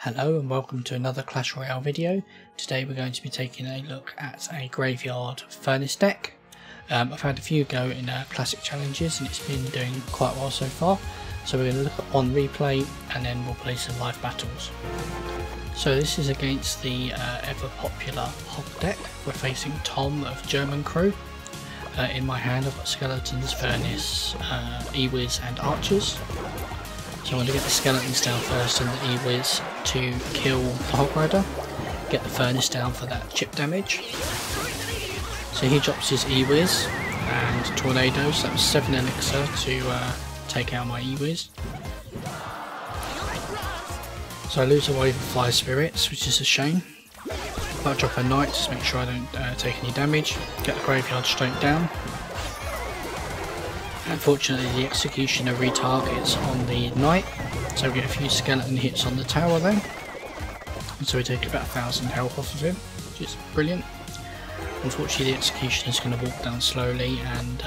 Hello and welcome to another Clash Royale video. Today we're going to be taking a look at a graveyard furnace deck. I've had a few go in classic challenges and it's been doing quite well so far. So we're going to look at on replay and then we'll play some live battles. So this is against the ever popular Hog deck. We're facing Tom of German Crew. In my hand I've got Skeletons, Furnace, e-wiz and Archers. So I want to get the Skeletons down first and the e-wiz to kill the Hog Rider. Get the Furnace down for that chip damage. So he drops his e-wiz and tornadoes. That was 7 elixir to take out my e-wiz. So I lose a wave of Fire Spirits, which is a shame. I'll drop a Knight just to make sure I don't take any damage. Get the Graveyard straight down. Unfortunately the Executioner retargets on the Knight, so we get a few skeleton hits on the tower then. And so we take about 1000 health off of him, which is brilliant. Unfortunately the Executioner is going to walk down slowly and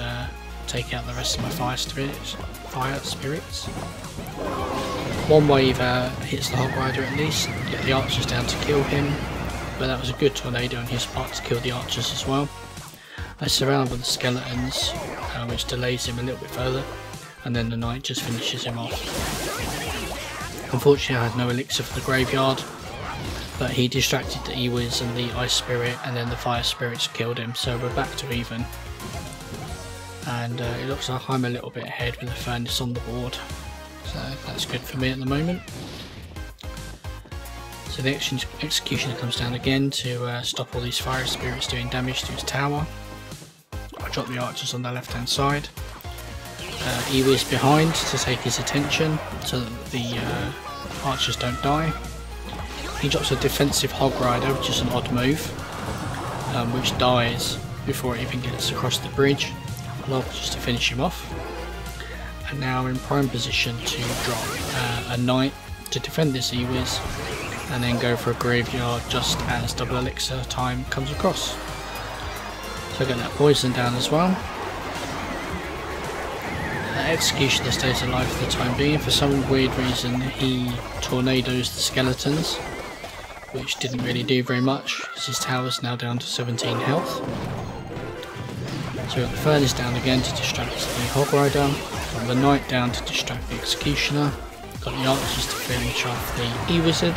take out the rest of my Fire Spirits. One wave hits the Hog Rider at least, get the Archers down to kill him, but that was a good tornado on his part to kill the Archers as well. I surround with the Skeletons, which delays him a little bit further, and then the Knight just finishes him off. Unfortunately I had no elixir for the Graveyard, but he distracted the e-wiz and the Ice Spirit, and then the Fire Spirits killed him, so we're back to even. And it looks like I'm a little bit ahead with the Furnace on the board, so that's good for me at the moment. So the Executioner comes down again to stop all these Fire Spirits doing damage to his tower. I drop the Archers on the left hand side. e-wiz behind to take his attention so that the Archers don't die. He drops a defensive Hog Rider, which is an odd move, which dies before it even gets across the bridge. Log just to finish him off. And now we're in prime position to drop a Knight to defend this e-wiz and then go for a Graveyard just as double elixir time comes across. So I get that poison down as well. The Executioner stays alive for the time being. For some weird reason he tornadoes the Skeletons, which didn't really do very much because his tower's now down to 17 health. So we got the Furnace down again to distract the Hog Rider, got the Knight down to distract the Executioner, got the Archers to finish off the e-wizard.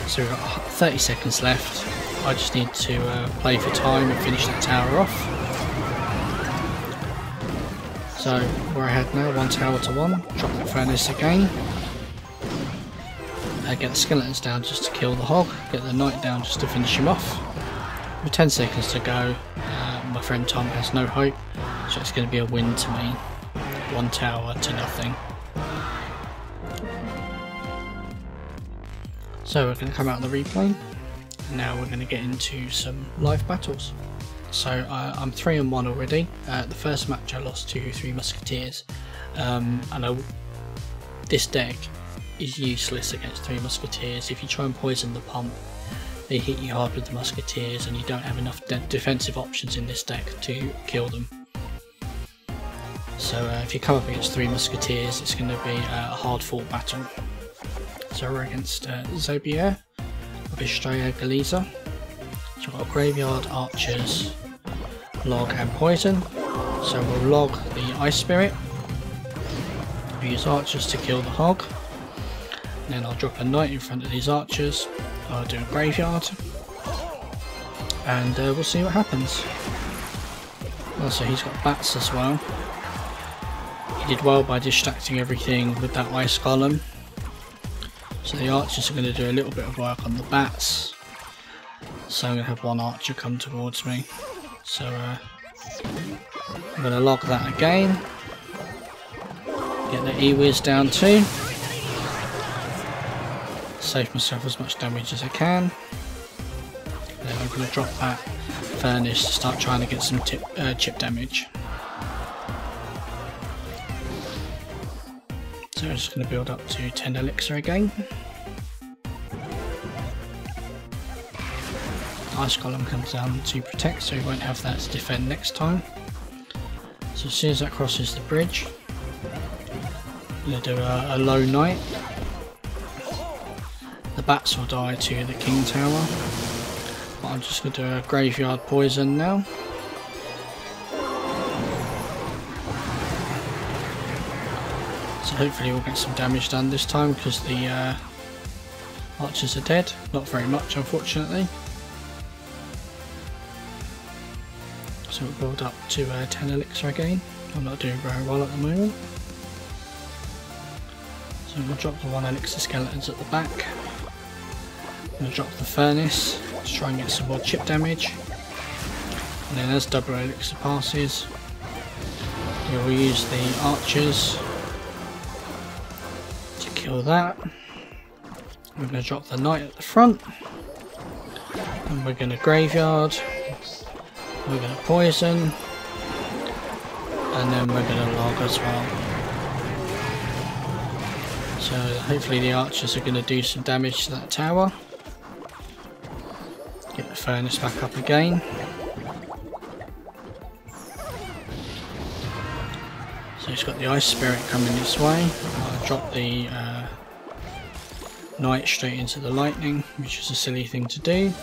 So we've got 30 seconds left. I just need to play for time and finish that tower off. So we're ahead now, 1 tower to 1. Drop the Furnace again. Get the Skeletons down just to kill the Hog. Get the Knight down just to finish him off. With 10 seconds to go, my friend Tom has no hope, so it's going to be a win to me. 1 tower to nothing. So we're going to come out of the replay. Now we're going to get into some live battles. So I'm 3-1 already. The first match I lost to 3 Musketeers. This deck is useless against 3 Musketeers. If you try and poison the pump, they hit you hard with the Musketeers and you don't have enough defensive options in this deck to kill them. So if you come up against 3 Musketeers, it's going to be a hard fought battle. So we're against Zobier of Estrella Galiza. So we've got Graveyard, Archers, Log and Poison. So we'll log the Ice Spirit. We'll use Archers to kill the Hog. And then I'll drop a Knight in front of these Archers. I'll do a Graveyard. And we'll see what happens. Also he's got bats as well. He did well by distracting everything with that Ice Golem. So the Archers are going to do a little bit of work on the bats. So I'm going to have 1 Archer come towards me. So I'm going to log that again. Get the e-wiz down too. Save myself as much damage as I can. And then I'm going to drop that Furnace to start trying to get some chip damage. So I'm just going to build up to 10 elixir again. Ice Golem comes down to protect, so he won't have that to defend next time. So So as soon as that crosses the bridge, I'm going to do a low Knight bats will die to the king tower. But I'm just going to do a graveyard poison now. So hopefully we'll get some damage done this time because the archers are dead. Not very much, unfortunately. So we'll build up to 10 elixir again. I'm not doing very well at the moment. So we'll drop the 1 elixir skeletons at the back. I'm going to drop the furnace to try and get some more chip damage. And then as double elixir passes, we'll use the archers to kill that. We're going to drop the knight at the front. And we're going to graveyard. We're going to poison, and then we're going to log as well. So hopefully the archers are going to do some damage to that tower. Get the furnace back up again. So he's got the ice spirit coming this way. I'll drop the knight straight into the lightning, which is a silly thing to do.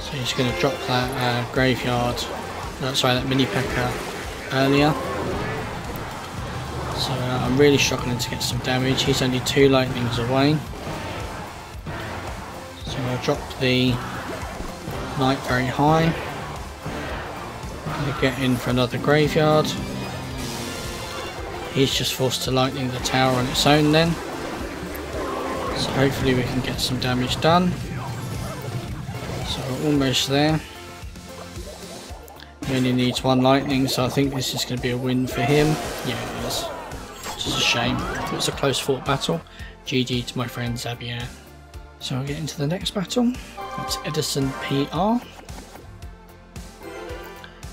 So he's going to drop that graveyard, that mini P.E.K.K.A. earlier. So I'm really struggling to get some damage. He's only 2 lightnings away. So I'll drop the knight very high. I'm going to get in for another graveyard. He's just forced to lightning the tower on its own then. So hopefully we can get some damage done. So we're almost there. He only needs 1 lightning, so I think this is going to be a win for him. Yeah, it is. Which is a shame. It was a close fought battle. GG to my friend Xavier. So I'll get into the next battle. It's Edison PR.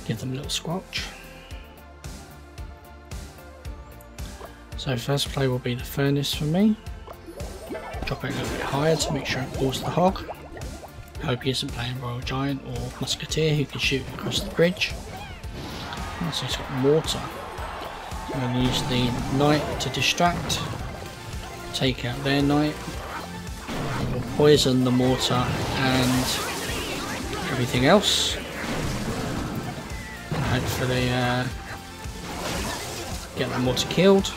Give them a little squelch. So first play will be the furnace for me. Drop it a little bit higher to make sure it pulls the hog. Hope he isn't playing Royal Giant or Musketeer who can shoot across the bridge. So he's got mortar. So I'm going to use the knight to distract, take out their knight. We'll poison the mortar and everything else. And hopefully get the mortar killed.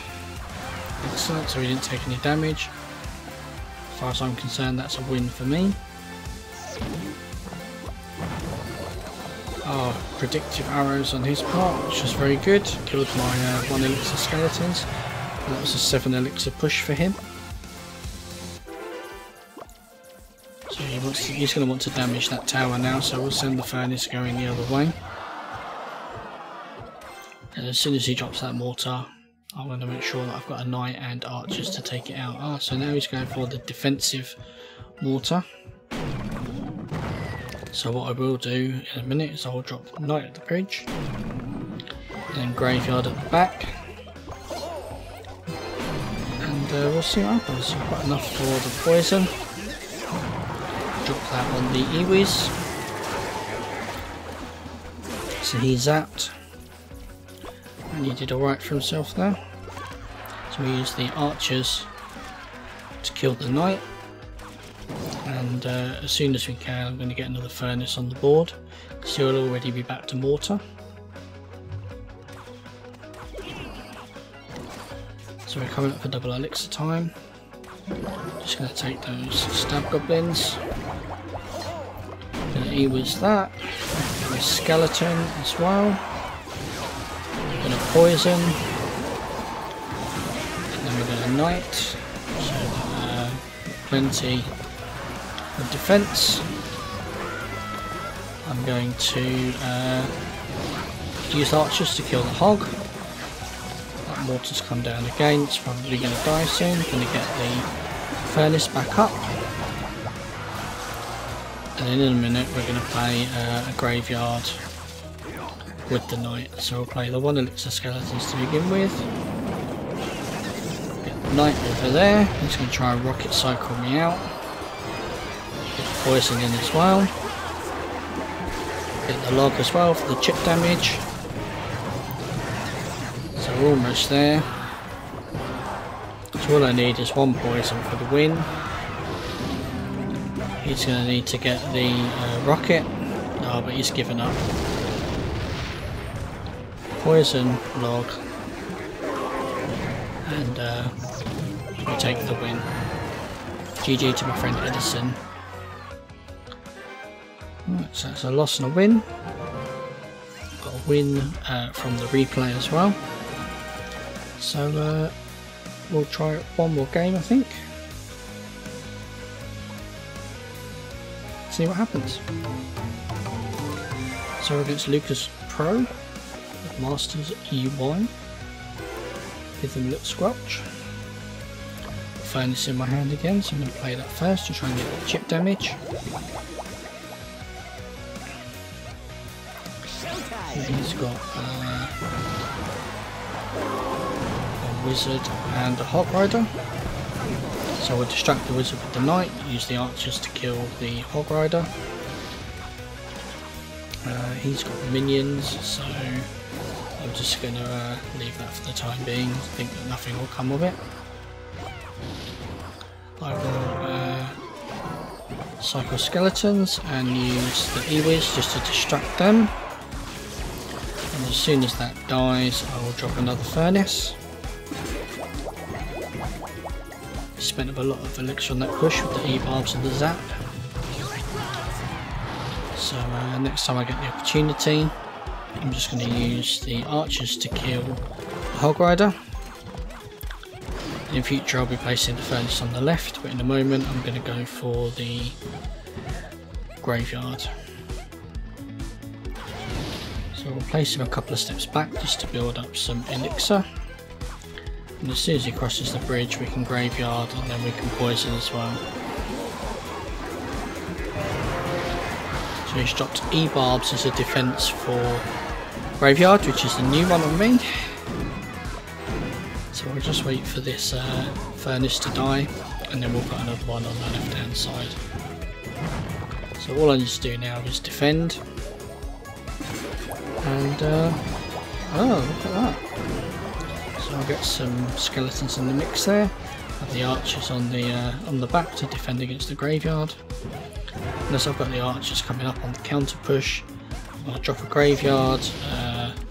Excellent, so he didn't take any damage. As far as I'm concerned, that's a win for me. Oh, predictive arrows on his part, which was very good. Killed my 1 elixir skeletons. That was a 7 elixir push for him. So he's going to want to damage that tower now, so we'll send the furnace going the other way. And as soon as he drops that mortar, I'm going to make sure that I've got a knight and archers to take it out. So now he's going for the defensive mortar. So what I will do in a minute is I'll drop knight at the bridge, and then graveyard at the back, and we'll see what happens. I've got enough for the poison. Drop that on the e-wiz. So he zapped, and he did alright for himself there. So we use the archers to kill the knight. And as soon as we can, I'm going to get another furnace on the board, because he'll already be back to mortar. So we're coming up for double elixir time. Just going to take those stab goblins. Going to e-wiz that. A skeleton as well. Going to poison. And then we're going to knight. So plenty of defense. I'm going to use archers to kill the hog. That mortar's come down again, it's probably going to die soon. Going to get the furnace back up. And then in a minute we're going to play a graveyard with the knight. So we'll play the 1 elixir skeletons to begin with. Get the knight over there, he's going to try and rocket cycle me out. Get the poison in as well. Get the log as well for the chip damage. So we're almost there. So all I need is 1 poison for the win. he's going to need to get the rocket. No, but he's given up. Poison, log, and we take the win. GG to my friend Edison. Right, so that's a loss and a win. Got a win from the replay as well. So we'll try one more game, I think. See what happens. So against Lucas Pro, Masters e-wiz. Give them a little squelch. Furnace in my hand again, so I'm going to play that first to try and get the chip damage. He's got a wizard and a hog rider. So we'll distract the wizard with the knight, use the archers to kill the hog rider. He's got minions, so I'm just going to leave that for the time being. I think that nothing will come of it. I will cycle skeletons and use the e-wiz just to distract them. And as soon as that dies, I will drop another furnace. Spent a lot of elixir on that push with the e-barbs and the zap. So next time I get the opportunity, I'm just going to use the archers to kill the hog rider. In future I'll be placing the furnace on the left, but in a moment I'm going to go for the graveyard. So we'll place him a couple of steps back just to build up some elixir. And as soon as he crosses the bridge we can graveyard and then we can poison as well. So he's dropped e-barbs as a defense for graveyard, which is the new one on me. So we'll just wait for this furnace to die and then we'll put another one on the left hand side. So all I need to do now is defend. And oh, look at that. So I'll get some skeletons in the mix there. Have the archers on the back to defend against the graveyard. Unless I've got the archers coming up on the counter push, I'll drop a graveyard.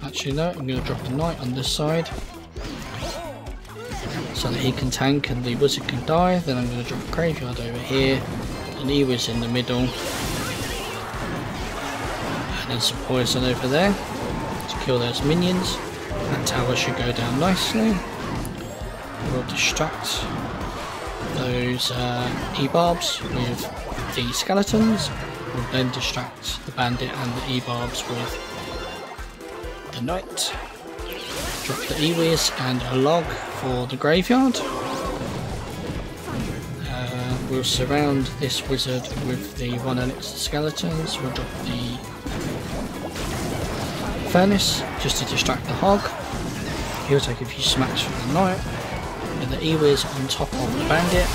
Actually no, I'm going to drop a knight on this side so that he can tank and the wizard can die. Then I'm going to drop a graveyard over here, an e-wiz in the middle, and then some poison over there to kill those minions. That tower should go down nicely. We'll distract those e-barbs with the skeletons. We'll then distract the bandit and the e-barbs with the knight. Drop the e-wiz and a log for the graveyard. We'll surround this wizard with the 1 elixir skeletons. We'll drop the furnace just to distract the hog. He'll take a few smacks from the knight. And the e-wiz on top of the bandit.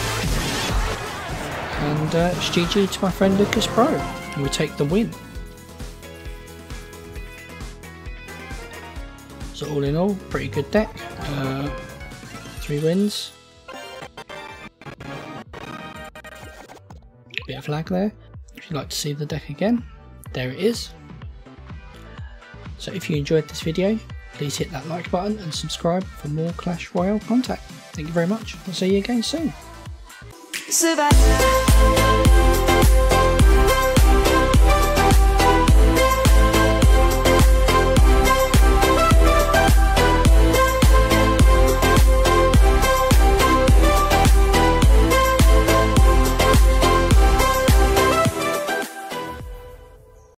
And it's GG to my friend Lucas Pro. And we take the win. So all in all, pretty good deck. 3 wins. Bit of lag there. If you'd like to see the deck again, there it is. So if you enjoyed this video, please hit that like button and subscribe for more Clash Royale content. Thank you very much. I'll see you again soon.